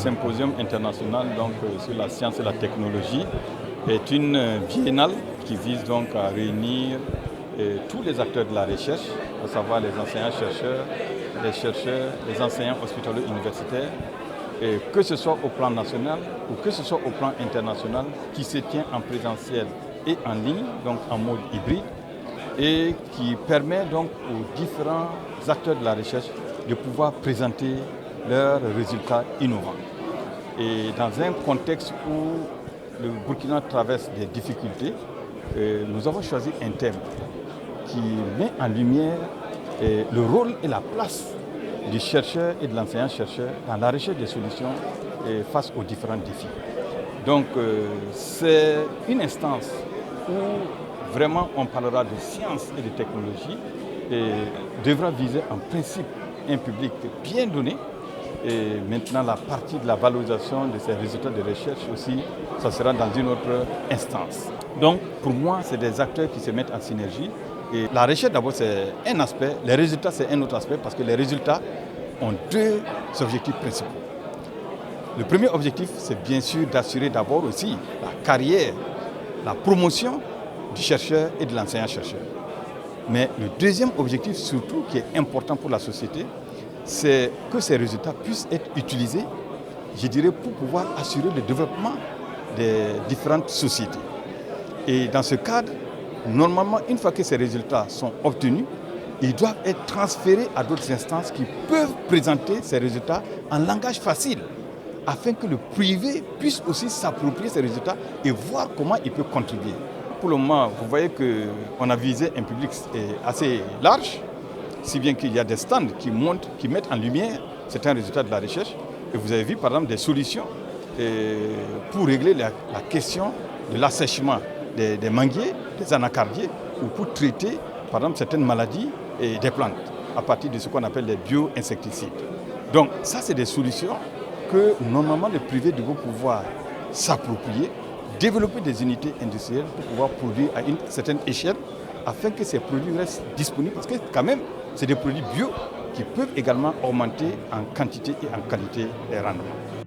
symposium international sur la science et la technologie est une biennale qui vise donc à réunir tous les acteurs de la recherche, à savoir les enseignants-chercheurs, les enseignants hospitalo-universitaires, que ce soit au plan national ou que ce soit au plan international, qui se tient en présentiel et en ligne, donc en mode hybride, et qui permet donc aux différents acteurs de la recherche de pouvoir présenter leurs résultats innovants. Et dans un contexte où le Burkina traverse des difficultés, nous avons choisi un thème qui met en lumière le rôle et la place du chercheur et de l'enseignant-chercheur dans la recherche des solutions face aux différents défis. Donc c'est une instance où vraiment on parlera de science et de technologie et devra viser en principe un public bien donné. Et maintenant, la partie de la valorisation de ces résultats de recherche aussi, ça sera dans une autre instance. Donc, pour moi, c'est des acteurs qui se mettent en synergie. Et la recherche, d'abord, c'est un aspect. Les résultats, c'est un autre aspect parce que les résultats ont deux objectifs principaux. Le premier objectif, c'est bien sûr d'assurer d'abord aussi la carrière, la promotion du chercheur et de l'enseignant-chercheur. Mais le deuxième objectif, surtout, qui est important pour la société, c'est que ces résultats puissent être utilisés, je dirais, pour pouvoir assurer le développement des différentes sociétés. Et dans ce cadre, normalement, une fois que ces résultats sont obtenus, ils doivent être transférés à d'autres instances qui peuvent présenter ces résultats en langage facile, afin que le privé puisse aussi s'approprier ces résultats et voir comment il peut contribuer. Pour le moment, vous voyez qu'on a visé un public assez large, si bien qu'il y a des stands qui mettent en lumière certains résultats de la recherche. Et vous avez vu par exemple des solutions pour régler la question de l'assèchement des manguiers, des anacardiers, ou pour traiter par exemple certaines maladies des plantes à partir de ce qu'on appelle les bio-insecticides. Donc ça, c'est des solutions que normalement le privé doit pouvoir s'approprier, développer des unités industrielles pour pouvoir produire à une certaine échelle afin que ces produits restent disponibles parce que quand même, c'est des produits bio qui peuvent également augmenter en quantité et en qualité des rendements.